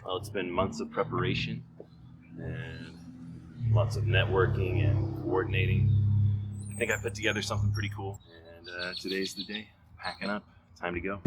Well, it's been months of preparation and lots of networking and coordinating. I think I put together something pretty cool, and today's the day. Packing up, time to go.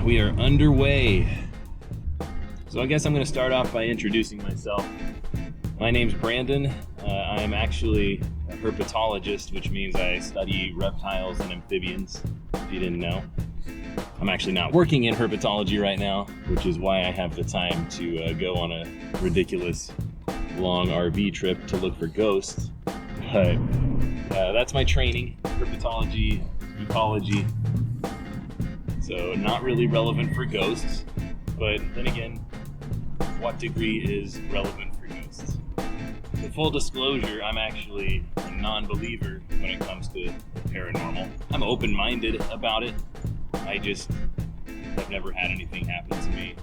We are underway. So I guess I'm going to start off by introducing myself. My name's Brandon. I am actually a herpetologist, which means I study reptiles and amphibians, if you didn't know. I'm actually not working in herpetology right now, which is why I have the time to go on a ridiculous long RV trip to look for ghosts. But that's my training, herpetology, ecology. So not really relevant for ghosts, but then again, what degree is relevant for ghosts? So full disclosure, I'm actually a non-believer when it comes to paranormal. I'm open-minded about it. I just have never had anything happen to me,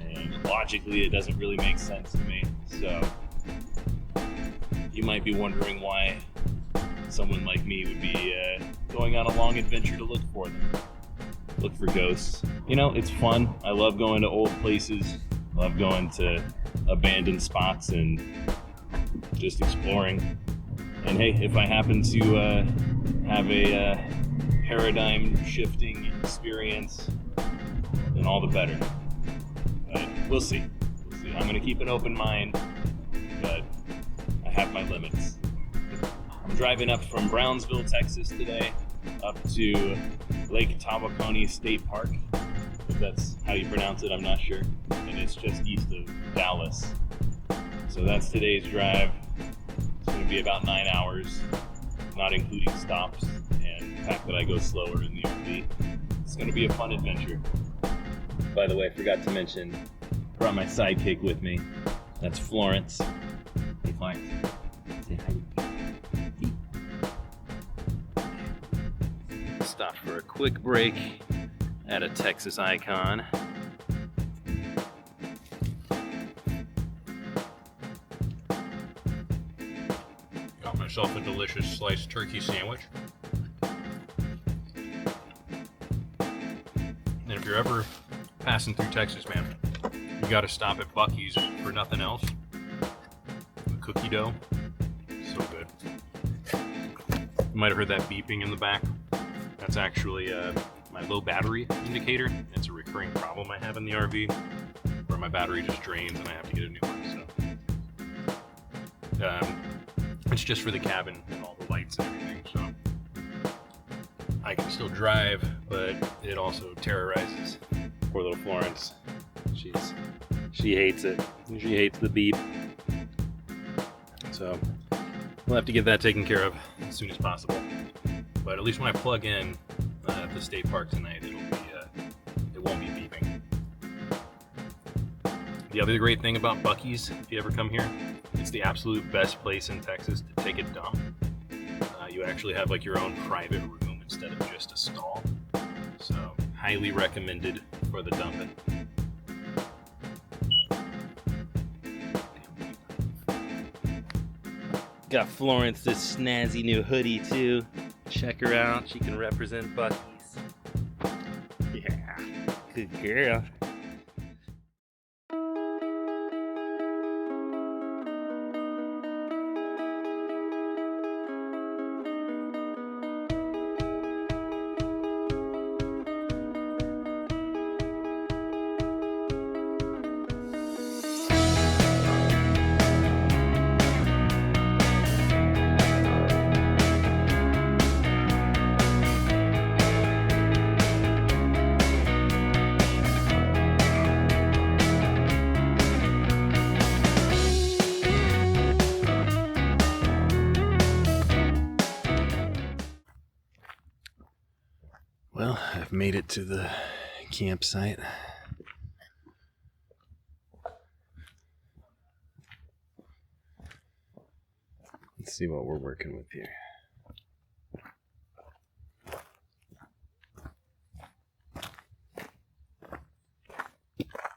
and logically it doesn't really make sense to me. So you might be wondering why someone like me would be going on a long adventure to look for them. Look for ghosts. You know, it's fun. I love going to old places. Love going to abandoned spots and just exploring. And hey, if I happen to have a paradigm shifting experience, then all the better. But we'll see. I'm gonna keep an open mind, but I have my limits. I'm driving up from Brownsville, Texas today, up to Lake Tawakoni State Park, if that's how you pronounce it, I'm not sure. And it's just east of Dallas. So that's today's drive. It's going to be about 9 hours, not including stops and the fact that I go slower in the RV. It's going to be a fun adventure. By the way, I forgot to mention, I brought my sidekick with me. That's Florence. Hey, Florence. Say hi. Stop for a quick break at a Texas Icon. Got myself a delicious sliced turkey sandwich. And if you're ever passing through Texas, man, you gotta stop at Buc-ee's for nothing else. The cookie dough, so good. You might have heard that beeping in the back. That's actually my low battery indicator. It's a recurring problem I have in the RV where my battery just drains and I have to get a new one. So it's just for the cabin and all the lights and everything. So I can still drive, but it also terrorizes poor little Florence. She hates it. She hates the beep. So we'll have to get that taken care of as soon as possible. But at least when I plug in at the state park tonight, it won't be beeping. The other great thing about Buc-ee's, if you ever come here, it's the absolute best place in Texas to take a dump. You actually have like your own private room instead of just a stall. So highly recommended for the dumping. Got Florence this snazzy new hoodie too. Check her out. She can represent Buc-ee's. Yeah, good girl. Well, I've made it to the campsite. Let's see what we're working with here.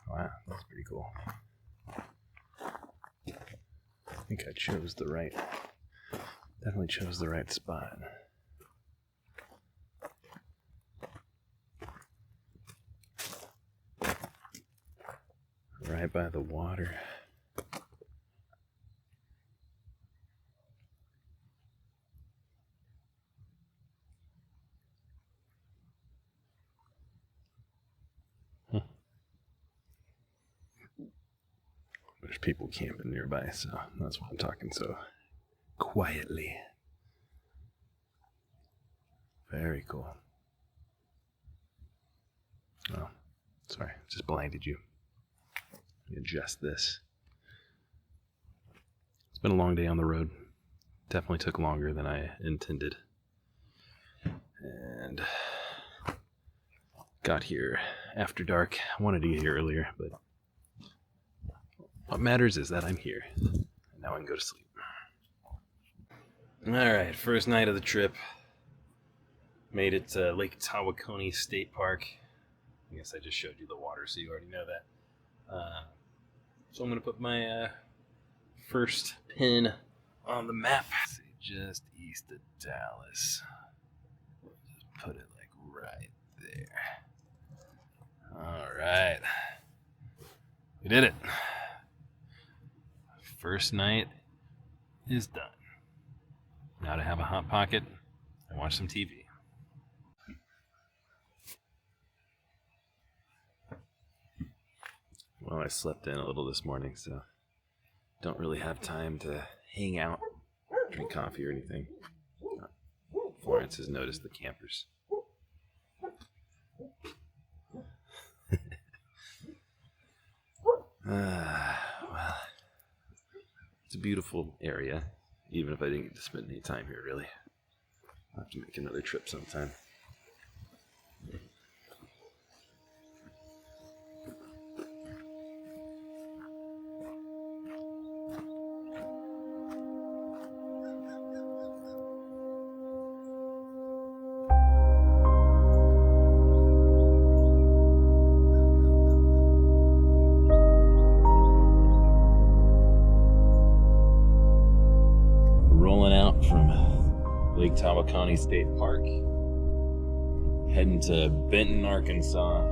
Wow, that's pretty cool. I think I chose the right, definitely chose the right spot. Right by the water. There's people camping nearby, so that's why I'm talking so quietly. Very cool. Oh, sorry, just blinded you. Let me adjust this. It's been a long day on the road. Definitely took longer than I intended. And got here after dark. I wanted to get here earlier, but what matters is that I'm here. Now I can go to sleep. Alright, first night of the trip. Made it to Lake Tawakoni State Park. I guess I just showed you the water, so you already know that. So I'm going to put my first pin on the map. Just east of Dallas. We'll just put it like right there. Alright. We did it. First night is done. Now to have a hot pocket and watch some TV. Well, I slept in a little this morning, so don't really have time to hang out, drink coffee or anything. Florence has noticed the campers. Well, it's a beautiful area, even if I didn't get to spend any time here, really. I'll have to make another trip sometime. Lake Tawakoni State Park, heading to Benton, Arkansas.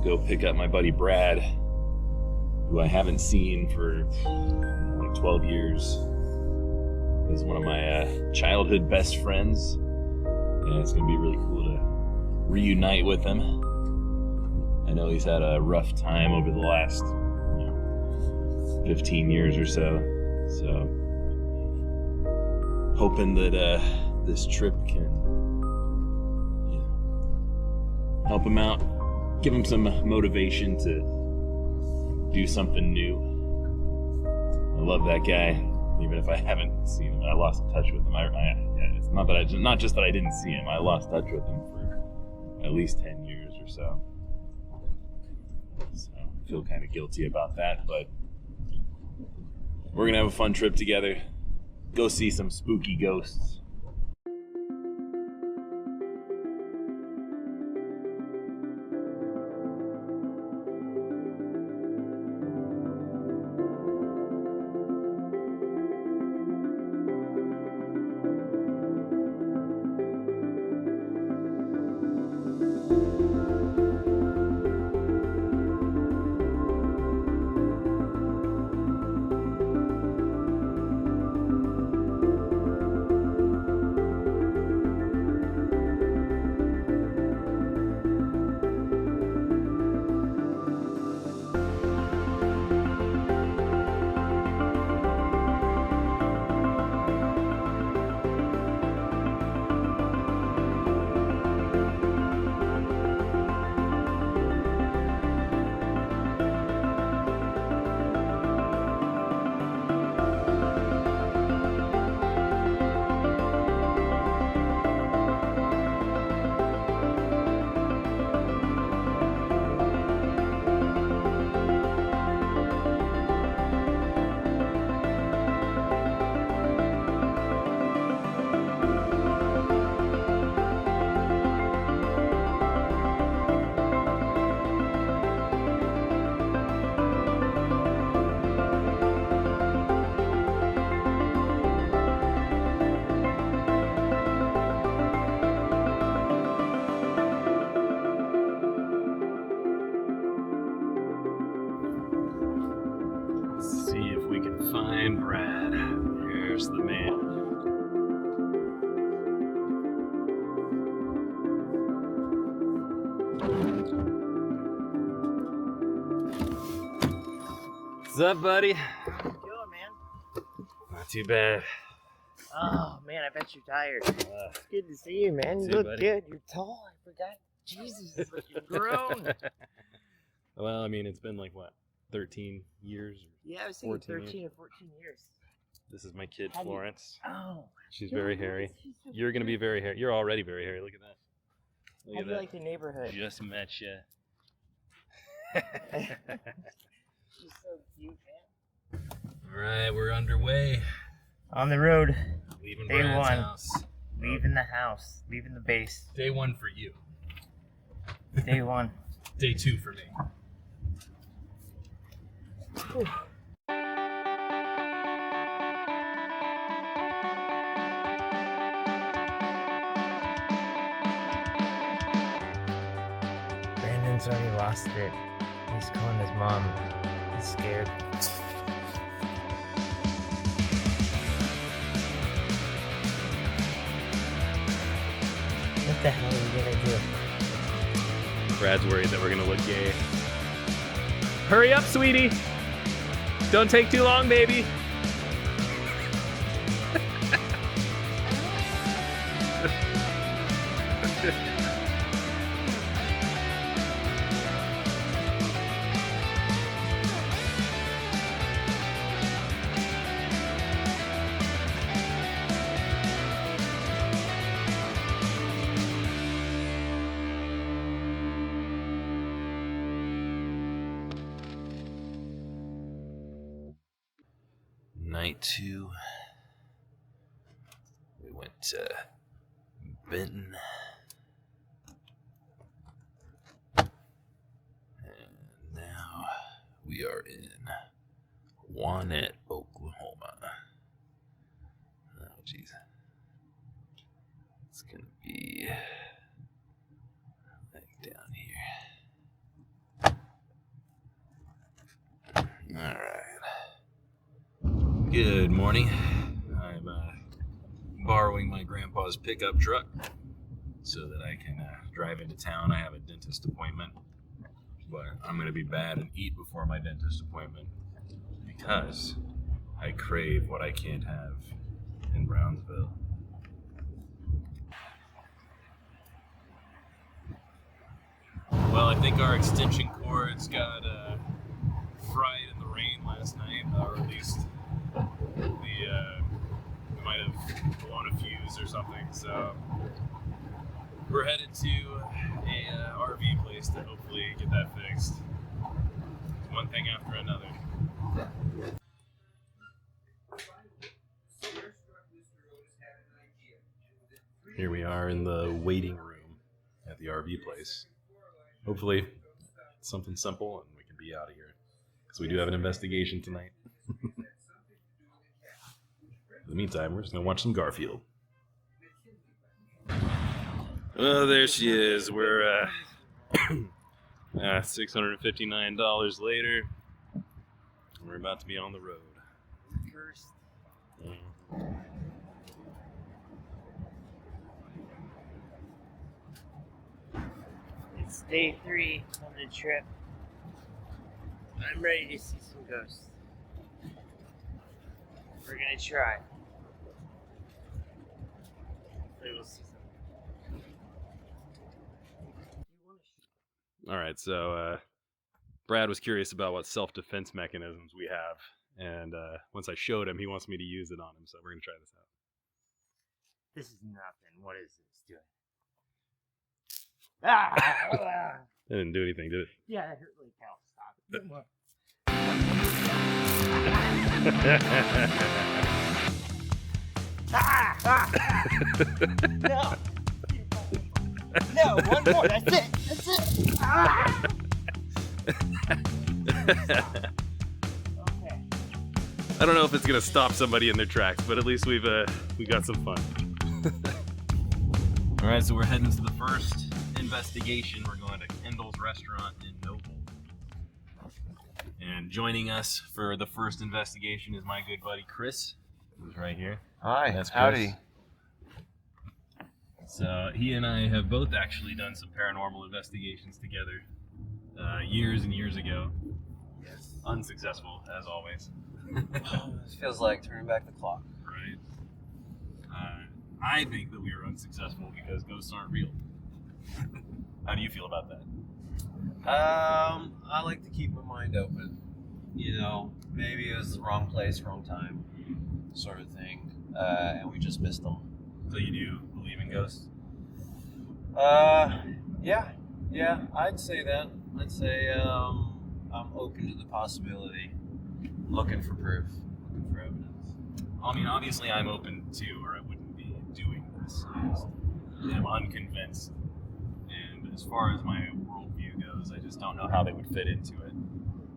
Go pick up my buddy Brad, who I haven't seen for like 12 years. He's one of my childhood best friends, and it's gonna be really cool to reunite with him. I know he's had a rough time over the last 15 years or so, hoping that this trip can help him out, give him some motivation to do something new. I love that guy, even if I haven't seen him. I lost touch with him. It's not just that I didn't see him. I lost touch with him for at least 10 years or so. So I feel kind of guilty about that, but we're gonna have a fun trip together. Go see some spooky ghosts. What's up, buddy? How you doing, man? Not too bad. Oh, man, I bet you're tired. It's good to see you, man. You too, look buddy. good. You're tall. I forgot. Jesus, you're grown. Well, I mean, it's been like, what, 13 years? Yeah, I was thinking 14 13 or 14 years. This is my kid, How do you- Florence. Oh. She's you're very right. hairy. She's so You're going to be cute. very hairy. You're already very hairy. Look at that. Look How at do you that. like the neighborhood? Just met you. She's so cute, man. All right, we're underway. On the road. Leaving Day Brian's one. house. Leaving the house. Leaving the base. Day one for you. Day one. Day two for me. Whew. Brandon's already lost it. He's calling his mom. He's scared. What the hell are we gonna do? Brad's worried that we're going to look gay. Hurry up, sweetie. Don't take too long, baby. Night 2. We went to Benton. And now we are in Wanette, Oklahoma. Oh, jeez. It's gonna be like down here. All right. Good morning. I'm borrowing my grandpa's pickup truck so that I can drive into town. I have a dentist appointment, but I'm going to be bad and eat before my dentist appointment because I crave what I can't have in Brownsville. Well, I think our extension cords got fried in the rain last night, or at least we might have blown a fuse or something. So we're headed to a RV place to hopefully get that fixed. One thing after another. Here we are in the waiting room at the RV place. Hopefully it's something simple and we can be out of here, because we do have an investigation tonight. In the meantime, we're just going to watch some Garfield. Oh, there she is. We're $659 later. We're about to be on the road. Cursed. It's day 3 of the trip. I'm ready to see some ghosts. We're gonna try. Hopefully we'll see some. All right, so Brad was curious about what self-defense mechanisms we have, and once I showed him, he wants me to use it on him, so we're going to try this out. This is nothing. What is this doing? Ah! It didn't do anything, did it? Yeah, that hurt like hell. Stop it. Come on. No! No, one more. That's it. That's it. Ah! Okay. I don't know if it's going to stop somebody in their tracks, but at least we got some fun. All right, so we're heading to the first investigation. We're going to Kendall's Restaurant in Noble. And joining us for the first investigation is my good buddy Chris, who's right here. Hi, That's howdy. So he and I have both actually done some paranormal investigations together years and years ago. Yes. unsuccessful as always. It feels like turning back the clock. Right. I think that we are unsuccessful because ghosts aren't real. How do you feel about that? I like to keep my mind open. You know, maybe it was the wrong place, wrong time, sort of thing, and we just missed them. So you do believe in ghosts? Yeah, I'd say that. I'd say I'm open to the possibility, looking for proof, looking for evidence. I mean, obviously I'm open to, or I wouldn't be doing this. I just am unconvinced. And as far as my worldview goes, I just don't know how they would fit into it.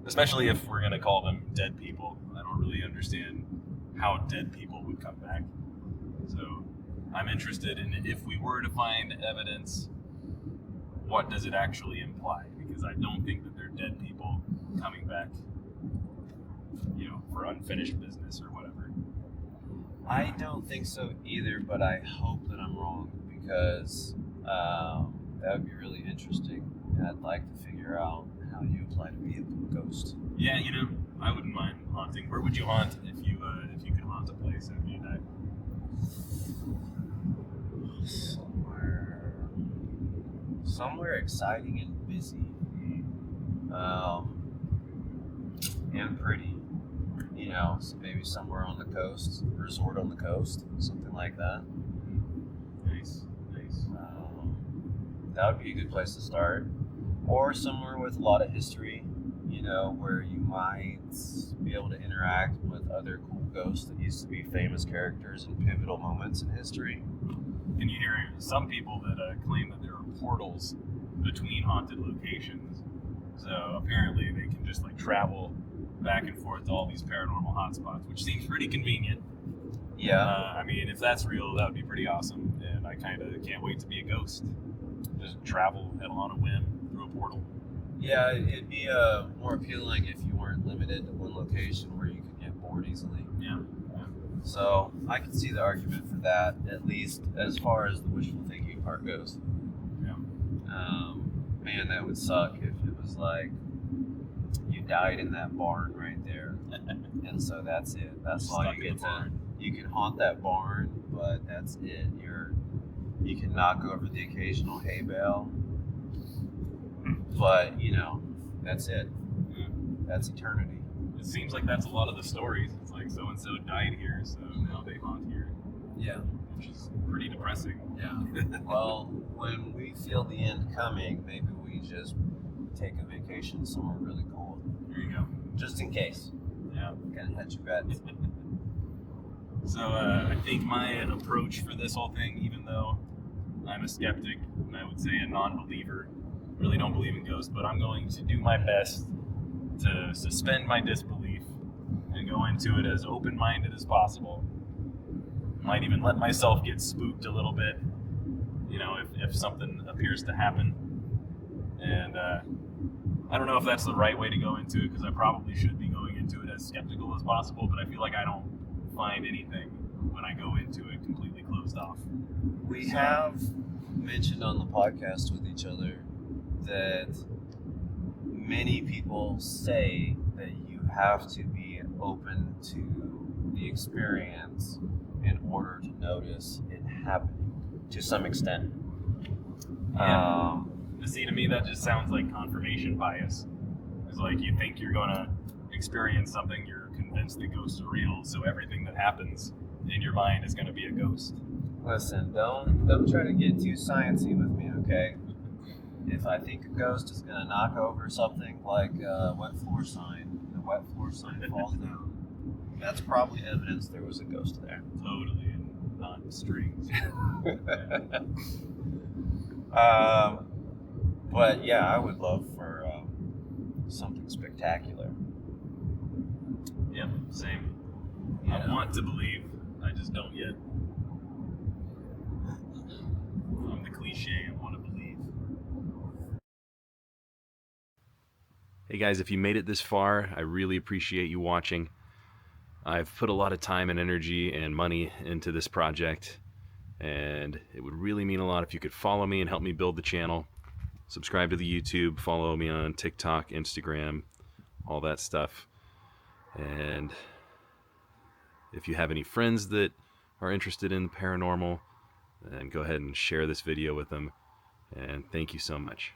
Especially if we're going to call them dead people. I don't really understand how dead people would come back. So I'm interested in, if we were to find evidence, what does it actually imply? Because I don't think that they're dead people coming back, you know, for unfinished business or whatever. I don't think so either, but I hope that I'm wrong, because that would be really interesting. And I'd like to figure out how you apply to be a ghost. Yeah, you know, I wouldn't mind haunting. Where would you haunt if you could haunt a place after you died? Somewhere exciting and busy, and pretty. You know, so maybe somewhere on the coast, resort on the coast, something like that. Nice. That would be a good place to start. Or somewhere with a lot of history, you know, where you might be able to interact with other cool ghosts that used to be famous characters in pivotal moments in history. And you hear some people that claim that there are portals between haunted locations. So apparently they can just like travel back and forth to all these paranormal hotspots, which seems pretty convenient. Yeah. I mean, if that's real, that would be pretty awesome. And I kind of can't wait to be a ghost. Just travel on a whim through a portal. Yeah, it'd be more appealing if you weren't limited to one location where you could get bored easily. Yeah. So I can see the argument for that, at least as far as the wishful thinking part goes. Yeah. Man, that would suck if it was like you died in that barn right there, and so that's it. That's all Stuck you in get the barn. You can haunt that barn, but that's it. You can knock over the occasional hay bale, but you know, that's it. Yeah. That's eternity. It seems like that's a lot of the stories. It's like so and so died here, so now they haunt here, Yeah. which is pretty depressing. Yeah. Well, when we feel the end coming, maybe we just take a vacation somewhere really cool, There you go. just in case. Yeah. Kind of hedge your bets. So I think my approach for this whole thing, even though I'm a skeptic and I would say a non-believer, really don't believe in ghosts, but I'm going to do my best to suspend my disbelief and go into it as open-minded as possible. Might even let myself get spooked a little bit, you know, if something appears to happen. And I don't know if that's the right way to go into it, because I probably should be going into it as skeptical as possible, but I feel like I don't find anything when I go into it completely closed off. We have mentioned on the podcast with each other that many people say that you have to be open to the experience in order to notice it happening to some extent. Yeah. See, to me, that just sounds like confirmation bias. It's like you think you're going to experience something, you're convinced that ghosts are real, so everything that happens in your mind is going to be a ghost. Listen, don't try to get too sciencey with me, okay? If I think a ghost is going to knock over something like a wet floor sign, the wet floor sign falls down, that's probably evidence there was a ghost there. Totally, and not strings. But yeah, I would love for something spectacular. Yep, same. You I know? want to believe, I just don't yet. I'm the cliche, I want to believe. Hey guys, if you made it this far, I really appreciate you watching. I've put a lot of time and energy and money into this project, and it would really mean a lot if you could follow me and help me build the channel. Subscribe to the YouTube, follow me on TikTok, Instagram, all that stuff. And if you have any friends that are interested in the paranormal, then go ahead and share this video with them. And thank you so much.